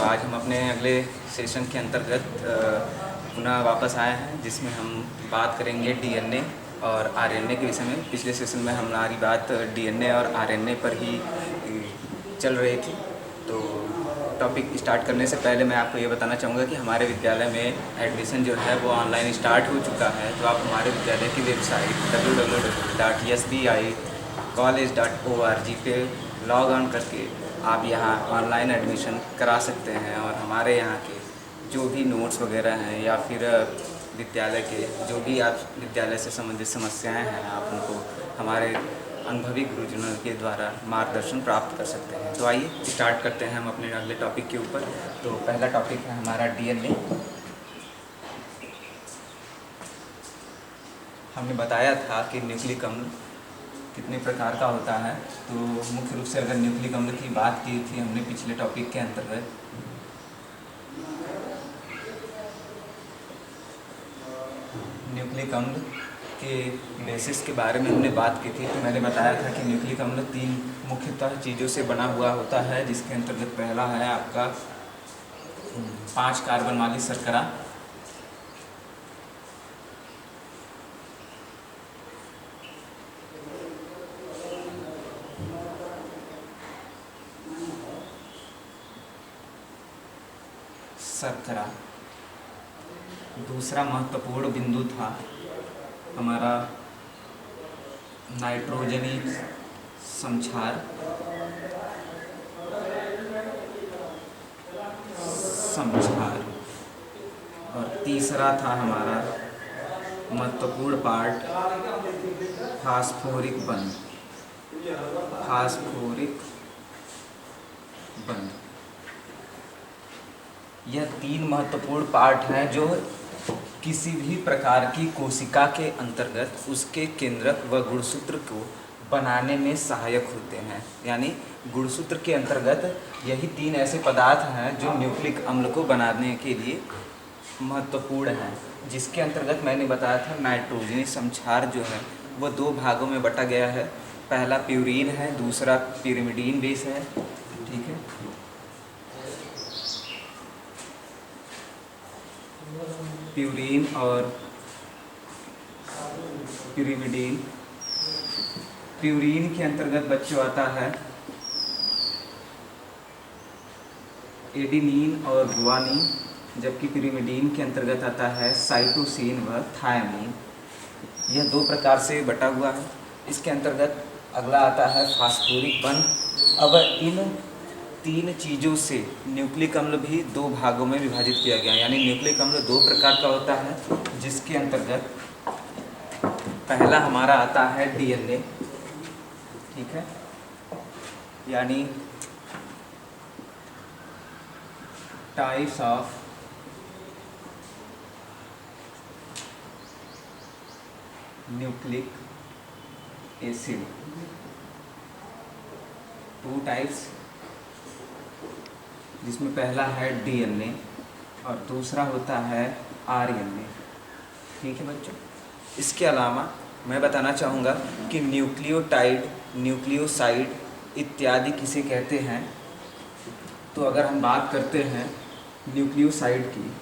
आज हम अपने अगले सेशन के अंतर्गत पुनः वापस आए हैं, जिसमें हम बात करेंगे डीएनए और आरएनए के विषय में। पिछले सेशन में हमारी बात डीएनए और आरएनए पर ही चल रही थी। तो टॉपिक स्टार्ट करने से पहले मैं आपको ये बताना चाहूँगा कि हमारे विद्यालय में एडमिशन जो है वो ऑनलाइन स्टार्ट हो चुका है। तो आप हमारे विद्यालय की वेबसाइट www.sbicollege.org पे लॉग ऑन करके आप यहाँ ऑनलाइन एडमिशन करा सकते हैं, और हमारे यहाँ के जो भी नोट्स वगैरह हैं या फिर विद्यालय के जो भी आप विद्यालय से संबंधित समस्याएं हैं, आप उनको हमारे अनुभवी गुरुजनों के द्वारा मार्गदर्शन प्राप्त कर सकते हैं। तो आइए स्टार्ट करते हैं हम अपने अगले टॉपिक के ऊपर। तो पहला टॉपिक है हमारा डीएनए। हमने बताया था कि न्यूक्लिक अम्ल कितने प्रकार का होता है। तो मुख्य रूप से अगर न्यूक्लिक अम्ल की बात की थी हमने पिछले टॉपिक के अंतर्गत, न्यूक्लिक अम्ल के बेसिस के बारे में हमने बात की थी। तो मैंने बताया था कि न्यूक्लिक अम्ल 3 मुख्यतः चीज़ों से बना हुआ होता है, जिसके अंतर्गत पहला है आपका 5 कार्बन वाली शर्करा, दूसरा महत्वपूर्ण बिंदु था हमारा नाइट्रोजनी समक्षार, और तीसरा था हमारा महत्वपूर्ण पार्ट फास्फोरिक बंध। यह 3 महत्वपूर्ण पार्ट हैं जो किसी भी प्रकार की कोशिका के अंतर्गत उसके केंद्रक व गुणसूत्र को बनाने में सहायक होते हैं। यानी गुणसूत्र के अंतर्गत यही 3 ऐसे पदार्थ हैं जो न्यूक्लिक अम्ल को बनाने के लिए महत्वपूर्ण हैं, जिसके अंतर्गत मैंने बताया था नाइट्रोजनी समक्षार जो है वो 2 भागों में बटा गया है। पहला प्यूरीन है, दूसरा पिरिमिडीन बेस है। ठीक है, प्यूरीन और पिरिमिडीन। प्यूरीन के अंतर्गत बच्चों आता है एडिनिन और गुआनिन, जबकि पिरिमिडीन के अंतर्गत आता है साइटोसिन व थायमिन। यह 2 प्रकार से बटा हुआ है। इसके अंतर्गत अगला आता है फास्फोरिक बंध। अब इन 3 चीज़ों से न्यूक्लिक अम्ल भी 2 भागों में विभाजित किया गया। यानी न्यूक्लिक अम्ल 2 प्रकार का होता है, जिसके अंतर्गत पहला हमारा आता है डीएनए। ठीक है, यानी types of nucleic acid, 2 types, जिसमें पहला है डीएनए और दूसरा होता है आरएनए। ठीक है बच्चों, इसके अलावा मैं बताना चाहूँगा कि न्यूक्लियोटाइड, न्यूक्लियोसाइड इत्यादि किसे कहते हैं। तो अगर हम बात करते हैं न्यूक्लियोसाइड की,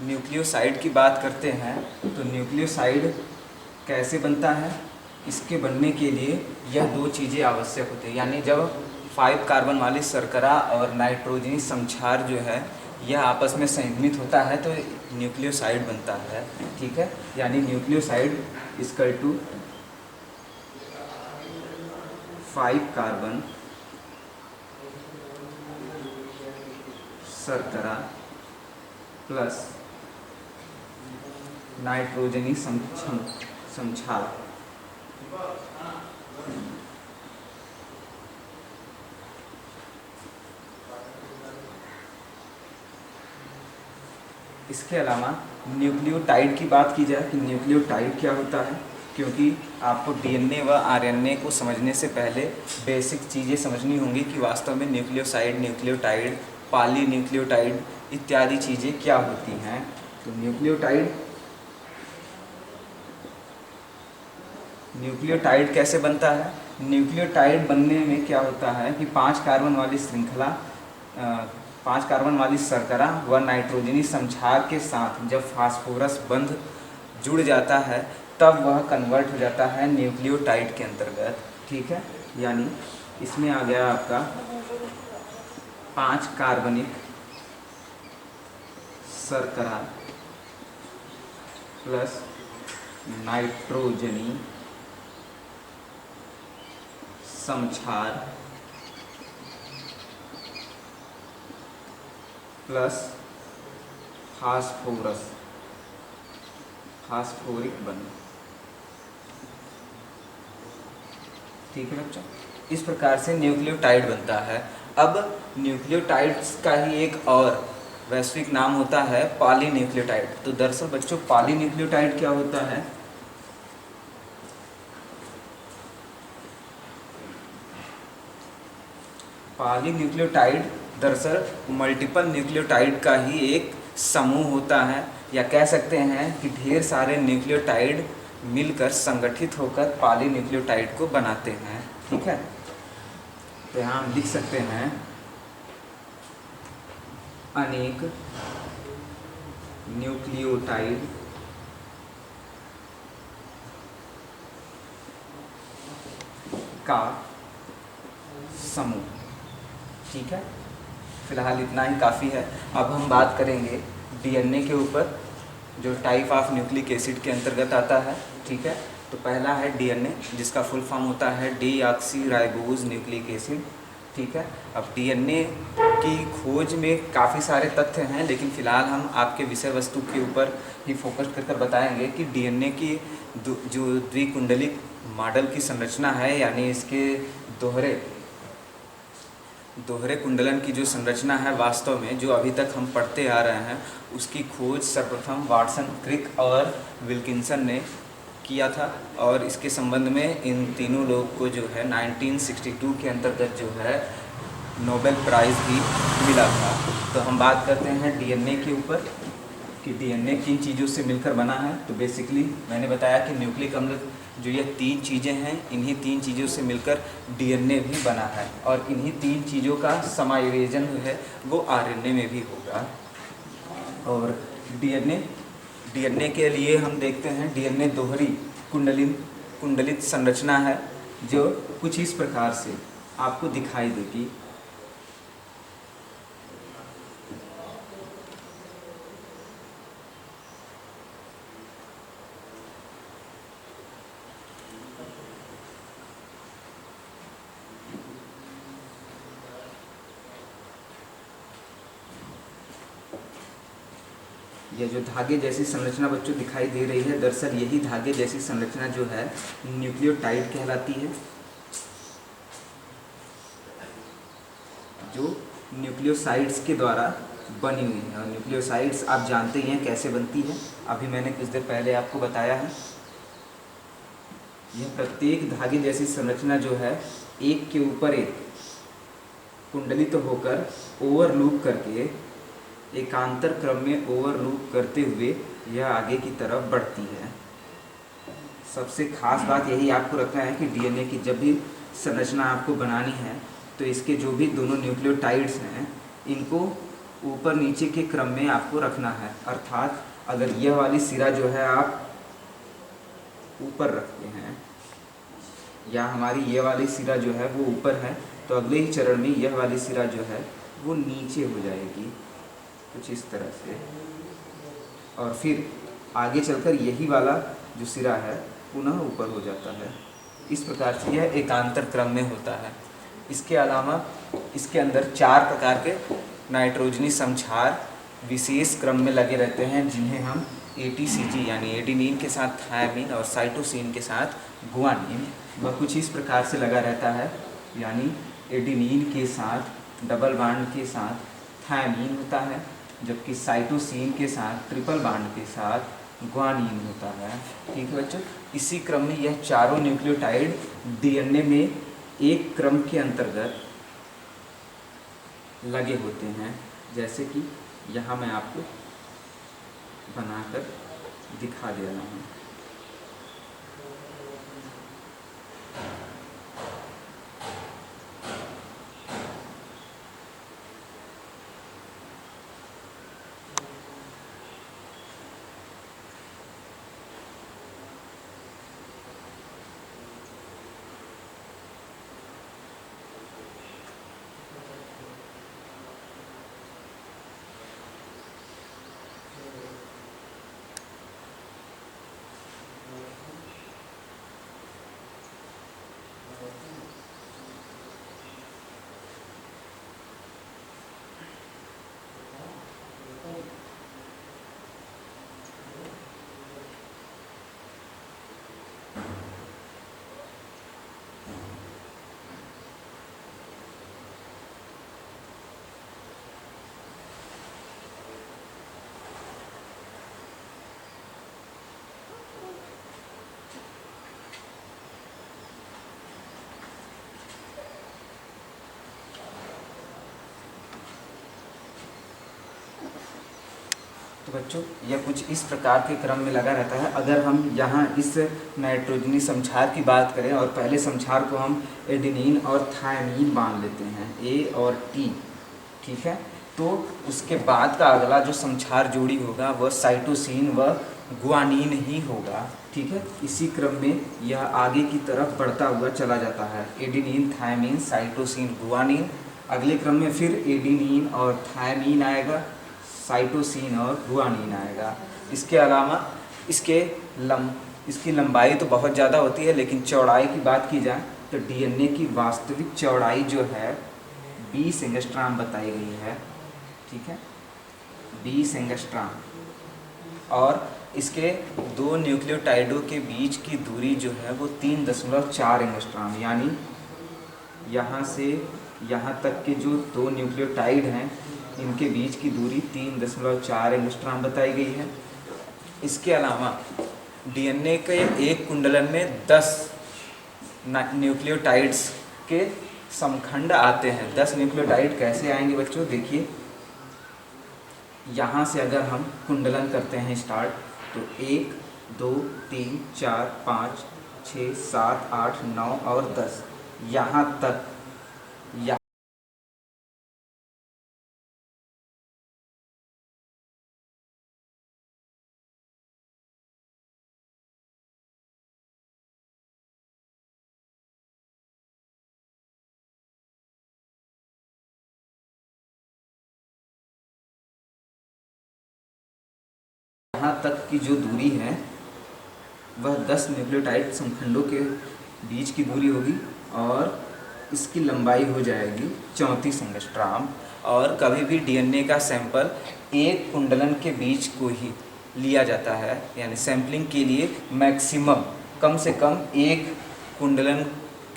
न्यूक्लियोसाइड की बात करते हैं तो न्यूक्लियोसाइड कैसे बनता है, इसके बनने के लिए यह 2 चीज़ें आवश्यक होती हैं। यानी जब 5 कार्बन वाली शर्करा और नाइट्रोजनी समक्षार जो है यह आपस में संयुग्मित होता है तो न्यूक्लियोसाइड बनता है। ठीक है, यानी न्यूक्लियोसाइड इक्वल टू 5 कार्बन शर्करा प्लस नाइट्रोजनी समक्षार। इसके अलावा न्यूक्लियोटाइड की बात की जाए कि न्यूक्लियोटाइड क्या होता है, क्योंकि आपको डीएनए व आरएनए को समझने से पहले बेसिक चीज़ें समझनी होंगी कि वास्तव में न्यूक्लियोसाइड, न्यूक्लियोटाइड, पॉलीन्यूक्लियोटाइड इत्यादि चीज़ें क्या होती हैं। तो न्यूक्लियोटाइड कैसे बनता है? न्यूक्लियोटाइड बनने में क्या होता है कि 5 कार्बन वाली श्रृंखला, 5 कार्बन वाली शर्करा व नाइट्रोजनी समक्षार के साथ जब फास्फोरस बंध जुड़ जाता है तब वह कन्वर्ट हो जाता है न्यूक्लियोटाइड के अंतर्गत। ठीक है, यानी इसमें आ गया आपका 5 कार्बनिक शर्करा प्लस नाइट्रोजनी समक्षार प्लस फास्फोरिक बंध। ठीक है बच्चों, इस प्रकार से न्यूक्लियोटाइड बनता है। अब न्यूक्लियोटाइड्स का ही एक और वैश्विक नाम होता है पॉलीन्यूक्लियोटाइड। तो दरअसल बच्चों पॉलीन्यूक्लियोटाइड क्या होता है? पॉलीन्यूक्लियोटाइड दरअसल मल्टीपल न्यूक्लियोटाइड का ही एक समूह होता है, या कह सकते हैं कि ढेर सारे न्यूक्लियोटाइड मिलकर संगठित होकर पॉलीन्यूक्लियोटाइड को बनाते हैं। ठीक है, तो यहाँ हम लिख सकते हैं अनेक न्यूक्लियोटाइड का समूह। ठीक है, फिलहाल इतना ही काफ़ी है। अब हम बात करेंगे डीएनए के ऊपर, जो टाइप ऑफ न्यूक्लिक एसिड के अंतर्गत आता है। ठीक है, तो पहला है डीएनए, जिसका फुल फॉर्म होता है डीऑक्सीराइबोज न्यूक्लिक एसिड। ठीक है, अब डीएनए की खोज में काफ़ी सारे तथ्य हैं, लेकिन फ़िलहाल हम आपके विषय वस्तु के ऊपर ही फोकस कर बताएंगे कि डीएनए की जो द्विकुंडलिक मॉडल की संरचना है, यानी इसके दोहरे कुंडलन की जो संरचना है, वास्तव में जो अभी तक हम पढ़ते आ रहे हैं, उसकी खोज सर्वप्रथम वाटसन, क्रिक और विल्किंसन ने किया था। और इसके संबंध में इन तीनों लोग को जो है 1962 के अंतर्गत जो है नोबेल प्राइज़ भी मिला था। तो हम बात करते हैं डीएनए के ऊपर कि डीएनए किन चीज़ों से मिलकर बना है। तो बेसिकली मैंने बताया कि न्यूक्लिक अम्ल जो ये 3 चीज़ें हैं, इन्हीं 3 चीज़ों से मिलकर डीएनए भी बना है, और इन्हीं 3 चीज़ों का समायोजन है वो आरएनए में भी होगा। और डीएनए के लिए हम देखते हैं डीएनए दोहरी कुंडलित संरचना है, जो कुछ इस प्रकार से आपको दिखाई देगी। ये जो धागे जैसी संरचना बच्चों दिखाई दे रही है, दरअसल यही धागे जैसी संरचना जो है न्यूक्लियोटाइड कहलाती है, जो न्यूक्लियोसाइड्स के द्वारा बनी हुई है। और न्यूक्लियोसाइड्स आप जानते ही हैं कैसे बनती है, अभी मैंने कुछ देर पहले आपको बताया है। यह प्रत्येक धागे जैसी संरचना जो है एक के ऊपर एक कुंडलित होकर ओवरलूप करके एकांतर क्रम में ओवरलूप करते हुए यह आगे की तरफ बढ़ती है। सबसे खास बात यही आपको रखना है कि डीएनए की जब भी संरचना आपको बनानी है, तो इसके जो भी दोनों न्यूक्लियोटाइड्स हैं, इनको ऊपर नीचे के क्रम में आपको रखना है। अर्थात अगर यह वाली सिरा जो है आप ऊपर रखते हैं, या हमारी ये वाली सिरा जो है वो ऊपर है, तो अगले ही चरण में यह वाली सिरा जो है वो नीचे हो जाएगी, कुछ इस तरह से। और फिर आगे चलकर यही वाला जो सिरा है पुनः ऊपर हो जाता है। इस प्रकार से यह एकांतर क्रम में होता है। इसके अलावा इसके अंदर 4 प्रकार के नाइट्रोजनी समक्षार विशेष क्रम में लगे रहते हैं, जिन्हें हम एटीसीजी यानी एडिनिन के साथ थायमिन और साइटोसिन के साथ गुआनिन, वह कुछ इस प्रकार से लगा रहता है। यानी एडिनिन के साथ डबल बांड के साथ थायमिन होता है, जबकि साइटोसिन के साथ ट्रिपल बांड के साथ गुआनिन होता है। ठीक है बच्चों, इसी क्रम में यह चारों न्यूक्लियोटाइड डीएनए में एक क्रम के अंतर्गत लगे होते हैं, जैसे कि यहाँ मैं आपको बनाकर दिखा दे रहा हूँ। तो बच्चों यह कुछ इस प्रकार के क्रम में लगा रहता है। अगर हम यहाँ इस नाइट्रोजनी समक्षार की बात करें और पहले समक्षार को हम एडेनिन और थायमीन मान लेते हैं, ए और टी, ठीक है, तो उसके बाद का अगला जो समक्षार जोड़ी होगा वह साइटोसिन व गुआनिन ही होगा, ठीक है। इसी क्रम में यह आगे की तरफ बढ़ता हुआ चला जाता है, एडेनिन, थायमीन, साइटोसिन, गुआनिन। अगले क्रम में फिर एडेनिन और थायमीन आएगा, साइटोसिन और गुआनिन आएगा। इसके अलावा इसकी लंबाई तो बहुत ज़्यादा होती है, लेकिन चौड़ाई की बात की जाए तो डीएनए की वास्तविक चौड़ाई जो है 20 एंगस्ट्राम बताई गई है, ठीक है, 20 एंगस्ट्राम। और इसके दो न्यूक्लियोटाइडों के बीच की दूरी जो है वो 3.4 एंगस्ट्राम, यानी यहाँ से यहाँ तक के जो दो न्यूक्लियोटाइड हैं इनके बीच की दूरी 3.4 एंगस्ट्राम बताई गई है। इसके अलावा डीएनए के एक कुंडलन में 10 न्यूक्लियोटाइड्स के समखंड आते हैं। 10 न्यूक्लियोटाइड कैसे आएंगे बच्चों, देखिए यहाँ से अगर हम कुंडलन करते हैं स्टार्ट, तो 1 2 3 4 5 6 7 8 9 और 10 यहाँ तक तक की जो दूरी है वह 10 न्यूक्लियोटाइड समखंडों के बीच की दूरी होगी और इसकी लंबाई हो जाएगी 34 एंगस्ट्राम। और कभी भी डीएनए का सैंपल एक कुंडलन के बीच को ही लिया जाता है, यानी सैंपलिंग के लिए मैक्सिमम कम से कम एक कुंडलन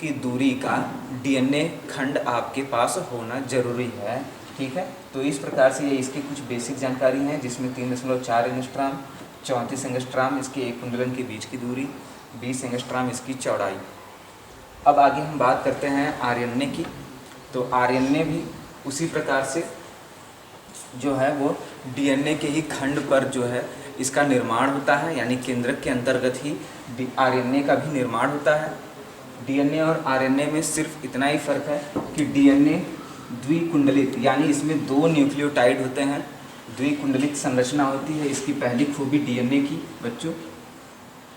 की दूरी का डीएनए खंड आपके पास होना जरूरी है, ठीक है। तो इस प्रकार से ये इसकी कुछ बेसिक जानकारी है, जिसमें 3.4 एंगस्ट्राम, 34 एंगस्ट्राम इसके एक कुंडलन के बीच की दूरी, 20 एंगस्ट्राम इसकी चौड़ाई। अब आगे हम बात करते हैं आरएनए की। तो आरएनए भी उसी प्रकार से जो है वो डीएनए के ही खंड पर जो है इसका निर्माण होता है, यानी केंद्रक के अंतर्गत ही आरएनए का भी निर्माण होता है। डीएनए और आरएनए में सिर्फ इतना ही फर्क है कि डीएनए द्विकुंडलित, यानी इसमें 2 न्यूक्लियोटाइड होते हैं, द्विकुंडलित संरचना होती है। इसकी पहली खूबी डीएनए की बच्चों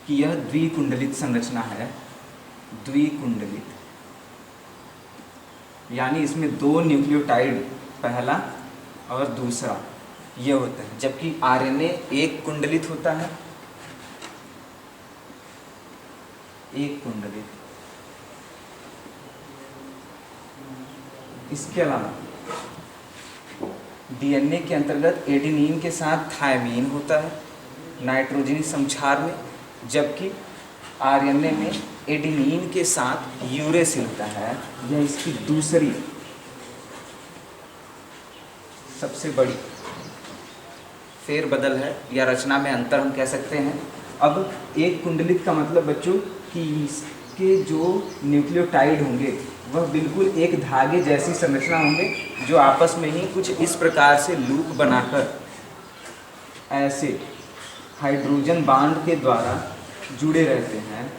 कि यह द्विकुंडलित संरचना है, द्विकुंडलित, यानी इसमें 2 न्यूक्लियोटाइड पहला और दूसरा ये होते हैं, जबकि आरएनए एक कुंडलित होता है, एक कुंडलित। इसके अलावा डीएनए के अंतर्गत एडेनिन के साथ थायमीन होता है नाइट्रोजनी समक्षार में, जबकि आरएनए में एडेनिन के साथ यूरेसिल होता है। यह इसकी दूसरी सबसे बड़ी फेरबदल है या रचना में अंतर हम कह सकते हैं। अब एक कुंडलित का मतलब बच्चों कि इसके जो न्यूक्लियोटाइड होंगे वह बिल्कुल एक धागे जैसी संरचना होंगे, जो आपस में ही कुछ इस प्रकार से लूप बनाकर ऐसे हाइड्रोजन बांड के द्वारा जुड़े रहते हैं।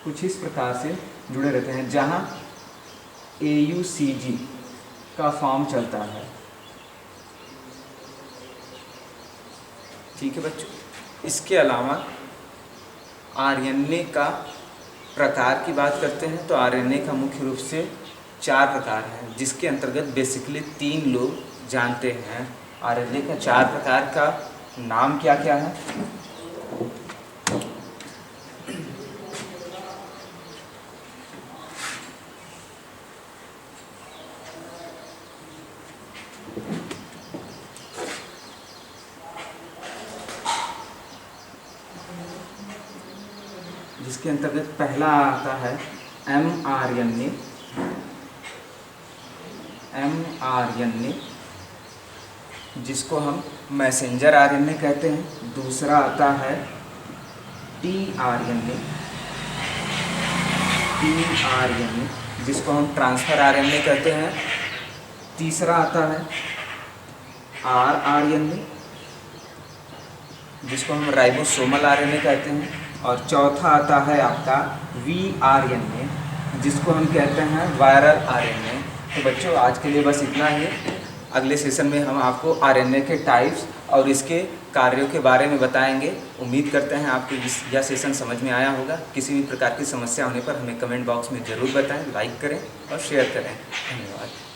कुछ इस प्रकार से जुड़े रहते हैं, जहां AUCG का फॉर्म चलता है, ठीक है बच्चों। इसके अलावा आरएनए का प्रकार की बात करते हैं तो आरएनए का मुख्य रूप से 4 प्रकार हैं, जिसके अंतर्गत बेसिकली 3 लोग जानते हैं। आरएनए का 4 प्रकार का नाम क्या क्या है? जिसके अंतर्गत पहला आता है mRNA, जिसको हम मैसेंजर आरएनए कहते हैं। दूसरा आता है tRNA, जिसको हम ट्रांसफ़र आरएनए कहते हैं। तीसरा आता है आरआरएनए, जिसको हम राइबोसोमल आरएनए कहते हैं। और चौथा आता है आपका वीआरएनए, जिसको हम कहते हैं वायरल आरएनए। तो बच्चों आज के लिए बस इतना ही। अगले सेशन में हम आपको आरएनए के टाइप्स और इसके कार्यों के बारे में बताएंगे। उम्मीद करते हैं आपको यह सेशन समझ में आया होगा। किसी भी प्रकार की समस्या होने पर हमें कमेंट बॉक्स में ज़रूर बताएं, लाइक करें और शेयर करें। धन्यवाद।